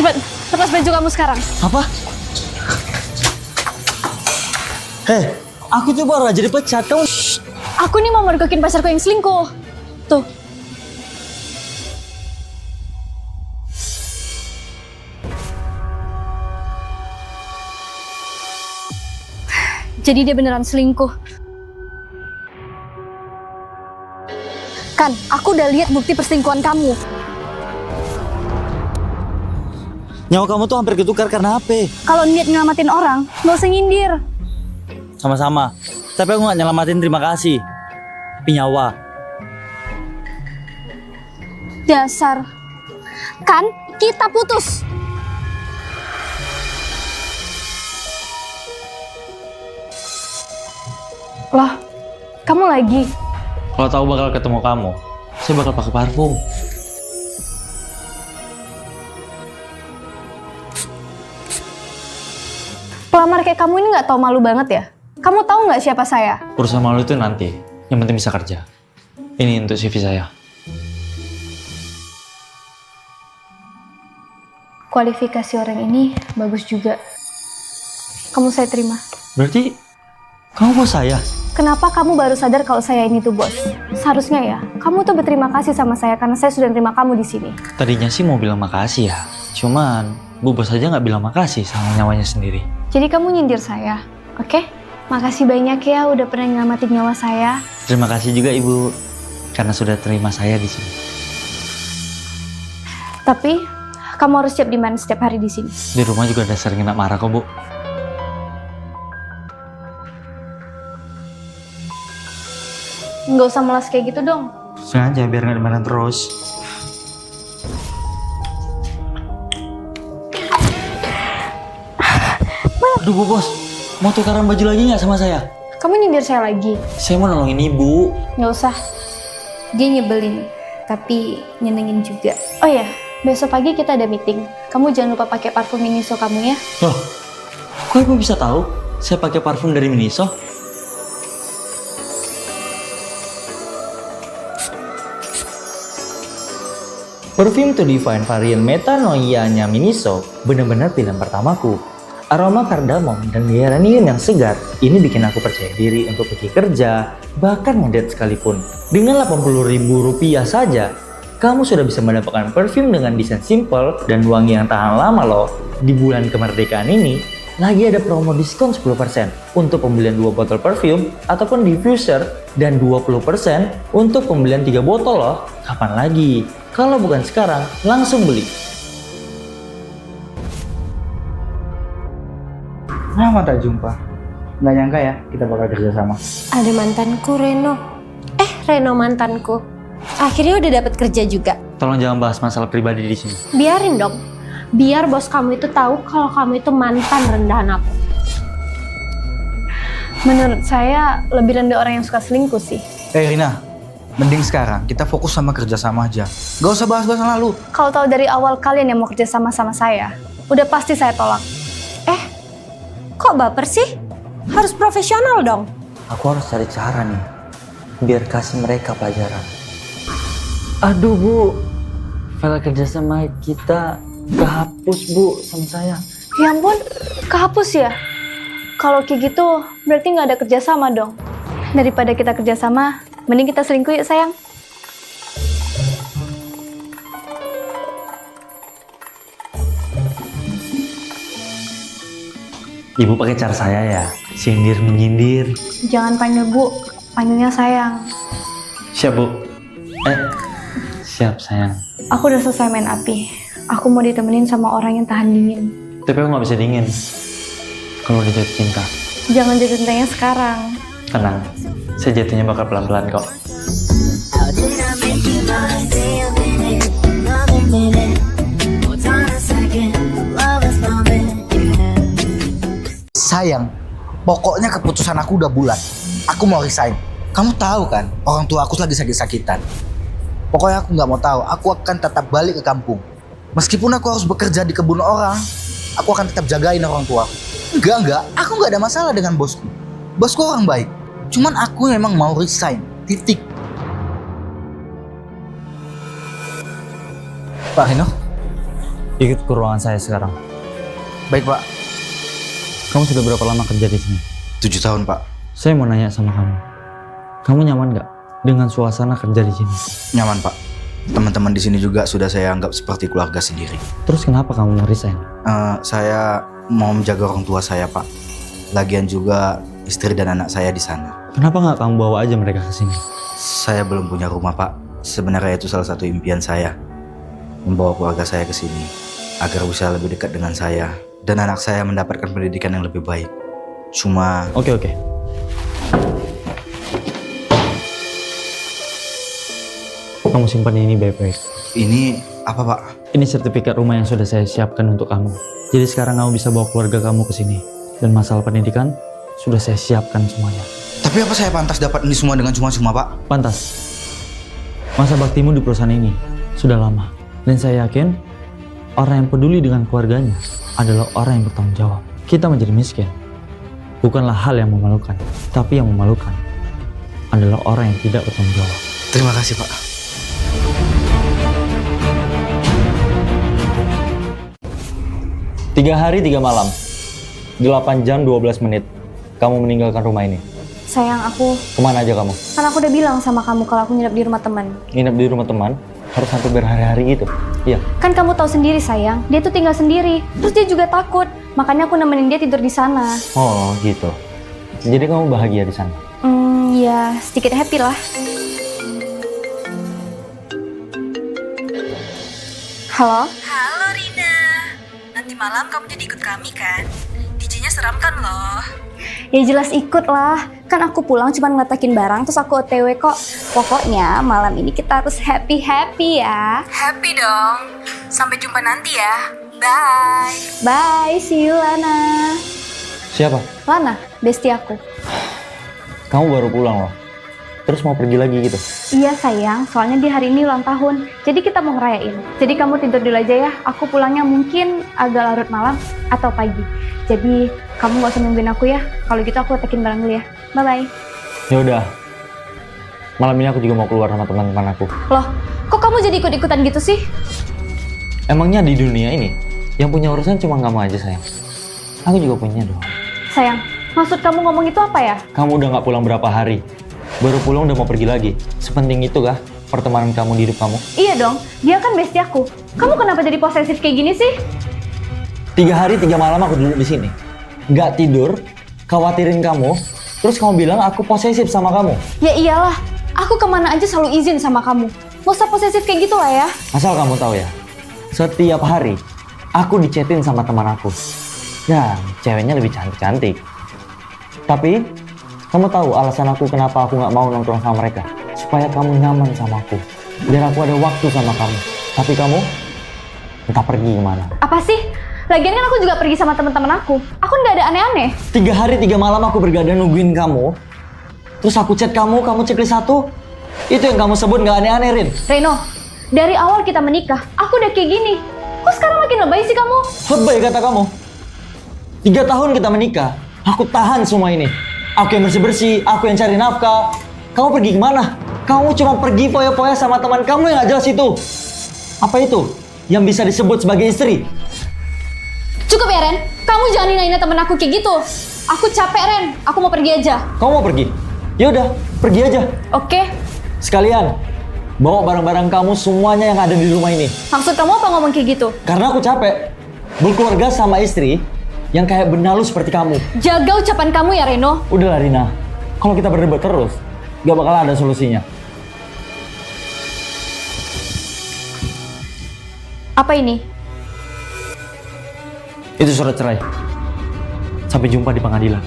Cepet, lepas baju kamu sekarang. Apa? Hei, aku tuh baru aja dipecat. Kamu... Aku nih mau mergokin pacarku yang selingkuh. Tuh. Jadi dia beneran selingkuh. Kan, aku udah lihat bukti perselingkuhan kamu. Nyawa kamu tuh hampir ketukar karena apa? Kalau niat nyelamatin orang, nggak usah nyindir. Sama-sama. Tapi aku gak nyelamatin, terima kasih. Tapi nyawa. Dasar. Kan, kita putus. Loh, kamu lagi? Kalau tahu bakal ketemu kamu, saya bakal pakai parfum. Pelamar kayak kamu ini nggak tahu malu banget ya? Kamu tahu nggak siapa saya? Urusan malu itu nanti. Yang penting bisa kerja. Ini untuk CV saya. Kualifikasi orang ini bagus juga. Kamu saya terima. Berarti kamu bos saya? Kenapa kamu baru sadar kalau saya ini tuh bos? Seharusnya ya, kamu tuh berterima kasih sama saya karena saya sudah terima kamu di sini. Tadinya sih mau bilang makasih ya. Cuman Bu Bos aja nggak bilang makasih sama nyawanya sendiri. Jadi kamu nyindir saya, oke? Makasih banyak ya udah pernah nyelamatin nyawa saya. Terima kasih juga Ibu karena sudah terima saya di sini. Tapi kamu harus siap dimana setiap hari di sini. Di rumah juga ada sering kena marah kok Bu. Nggak usah melas kayak gitu dong. Sengaja biar nggak dimarahin terus. Aduh Bu Bos, mau tukaran baju lagi nggak sama saya? Kamu nyindir saya lagi. Saya mau nolongin Ibu. Nggak usah. Dia nyebelin, tapi nyenengin juga. Oh ya, besok pagi kita ada meeting. Kamu jangan lupa pakai parfum Miniso kamu ya. Loh, kok Ibu bisa tahu saya pakai parfum dari Miniso? Perfume to Divine varian Metanoia-nya Miniso benar-benar pilihan pertamaku. Aroma kardamom dan geranium yang segar ini bikin aku percaya diri untuk pergi kerja, bahkan ngedate sekalipun. Dengan Rp80.000 saja, kamu sudah bisa mendapatkan perfume dengan desain simple dan wangi yang tahan lama loh. Di bulan kemerdekaan ini, lagi ada promo diskon 10% untuk pembelian 2 botol perfume ataupun diffuser dan 20% untuk pembelian 3 botol loh. Kapan lagi? Kalau bukan sekarang, langsung beli. Lama tak jumpa. Nggak nyangka ya kita bakal kerja sama. Ada mantanku Reno. Reno mantanku. Akhirnya udah dapat kerja juga. Tolong jangan bahas masalah pribadi di sini. Biarin dong. Biar bos kamu itu tahu kalau kamu itu mantan rendahan aku. Menurut saya lebih rendah orang yang suka selingkuh sih. Rina, mending sekarang kita fokus sama kerja sama aja. Gak usah bahas-bahas yang lalu. Kalau tahu dari awal kalian yang mau kerja sama saya, udah pasti saya tolak. Kok baper sih? Harus profesional dong. Aku harus cari cara nih, biar kasih mereka pelajaran. Aduh Bu, file kerjasama kita kehapus Bu sama saya. Ya ampun, kehapus ya? Kalau kayak gitu, berarti nggak ada kerjasama dong. Daripada kita kerjasama, mending kita selingkuh yuk sayang. Ibu pakai cara saya ya, sindir menyindir. Jangan panggil Bu, panggilnya sayang. Siap Bu. Siap sayang. Aku udah selesai main api. Aku mau ditemenin sama orang yang tahan dingin. Tapi aku nggak bisa dingin kalau udah jatuh cinta. Jangan jatuh cintanya sekarang. Tenang, saya jatuhnya bakal pelan-pelan kok. Sayang, pokoknya keputusan aku udah bulat. Aku mau resign. Kamu tahu kan, orang tua aku lagi sakit-sakitan. Pokoknya aku nggak mau tahu. Aku akan tetap balik ke kampung. Meskipun aku harus bekerja di kebun orang, aku akan tetap jagain orang tua aku. Enggak. Aku nggak ada masalah dengan bosku. Bosku orang baik. Cuman aku memang mau resign. Titik. Pak Reno? Ikut ke ruangan saya sekarang. Baik Pak. Kamu sudah berapa lama kerja di sini? 7 tahun Pak. Saya mau nanya sama kamu. Kamu nyaman nggak dengan suasana kerja di sini? Nyaman Pak. Teman-teman di sini juga sudah saya anggap seperti keluarga sendiri. Terus kenapa kamu mau resign? Saya mau menjaga orang tua saya Pak. Lagian juga istri dan anak saya di sana. Kenapa nggak kamu bawa aja mereka ke sini? Saya belum punya rumah Pak. Sebenarnya itu salah satu impian saya. Membawa keluarga saya ke sini agar bisa lebih dekat dengan saya dan anak saya mendapatkan pendidikan yang lebih baik. Cuma Oke. Kamu simpan ini baik-baik. ini apa Pak? Ini sertifikat rumah yang sudah saya siapkan untuk kamu. Jadi sekarang kamu bisa bawa keluarga kamu ke sini. Dan masalah pendidikan sudah saya siapkan semuanya. Tapi apa saya pantas dapat ini semua dengan cuma-cuma Pak? Pantas. Masa baktimu di perusahaan ini sudah lama. Dan saya yakin orang yang peduli dengan keluarganya adalah orang yang bertanggung jawab. Kita menjadi miskin bukanlah hal yang memalukan, tapi yang memalukan adalah orang yang tidak bertanggung jawab. Terima kasih Pak. Tiga hari 3 malam, 8 jam 12 menit, kamu meninggalkan rumah ini. Sayang, aku... Kemana aja kamu? Kan aku udah bilang sama kamu kalau aku nginep di rumah teman. Nginep di rumah teman? Harus sampai berhari-hari gitu? Iya. Kan kamu tahu sendiri sayang, dia tuh tinggal sendiri. Terus dia juga takut. Makanya aku nemenin dia tidur di sana. Oh gitu. Jadi kamu bahagia di sana? Ya sedikit happy lah. Halo? Halo Rina, nanti malam kamu jadi ikut kami kan? DJ-nya seram kan loh? Ya jelas ikut lah. Kan aku pulang cuma ngeletakin barang terus aku OTW kok. Pokoknya malam ini kita harus happy-happy ya. Happy dong. Sampai jumpa nanti ya. Bye. Bye, see you Lana. Siapa? Lana, bestie aku. Kamu baru pulang loh. Terus mau pergi lagi gitu? Iya sayang, soalnya dia hari ini ulang tahun. Jadi kita mau ngerayain. Jadi kamu tidur dulu aja ya. Aku pulangnya mungkin agak larut malam atau pagi. Jadi kamu gak usah nungguin aku ya. Kalau gitu aku letakin barang dulu ya. Bye-bye. Ya udah. Malam ini aku juga mau keluar sama teman-teman aku. Loh, kok kamu jadi ikut-ikutan gitu sih? Emangnya di dunia ini yang punya urusan cuma kamu aja sayang? Aku juga punya dong. Sayang, maksud kamu ngomong itu apa ya? Kamu udah gak pulang berapa hari? Baru pulang udah mau pergi lagi. Sepenting itu kah pertemanan kamu di hidup kamu? Iya dong, dia kan bestie aku. Kamu kenapa jadi posesif kayak gini sih? 3 hari 3 malam aku duduk di sini. Gak tidur, khawatirin kamu. Terus kamu bilang aku posesif sama kamu. Ya iyalah, aku kemana aja selalu izin sama kamu. Gak usah posesif kayak gitu lah ya. Asal kamu tahu ya, setiap hari aku dichatin sama teman aku. Ya, ceweknya lebih cantik-cantik. Tapi kamu tahu alasan aku kenapa aku nggak mau nongkrong sama mereka? Supaya kamu nyaman sama aku. Biar aku ada waktu sama kamu. Tapi kamu entah pergi kemana. Apa sih? Lagian kan aku juga pergi sama teman-teman aku. Aku nggak ada aneh-aneh. 3 hari 3 malam aku bergadang nungguin kamu. Terus aku chat kamu checklist 1. Itu yang kamu sebut nggak aneh-aneh, Rin. Reno, dari awal kita menikah, aku udah kayak gini. Kok sekarang makin lebay sih kamu? Lebay kata kamu. 3 tahun kita menikah, aku tahan semua ini. Aku yang bersih-bersih, aku yang cari nafkah. Kamu pergi kemana? Kamu cuma pergi foya-foya sama teman kamu yang gak jelas itu. Apa itu? Yang bisa disebut sebagai istri? Cukup ya Ren, kamu jangan hina-hina temen aku kayak gitu. Aku capek Ren, aku mau pergi aja. Kamu mau pergi? Ya udah, pergi aja. Oke, Sekalian, bawa barang-barang kamu semuanya yang ada di rumah ini. maksud kamu apa ngomong kayak gitu? Karena aku capek berkeluarga sama istri yang kayak benalu seperti kamu. Jaga ucapan kamu ya Reno. Udahlah Rina, kalau kita berdebat terus, gak bakal ada solusinya. Apa ini? Itu surat cerai. Sampai jumpa di pengadilan.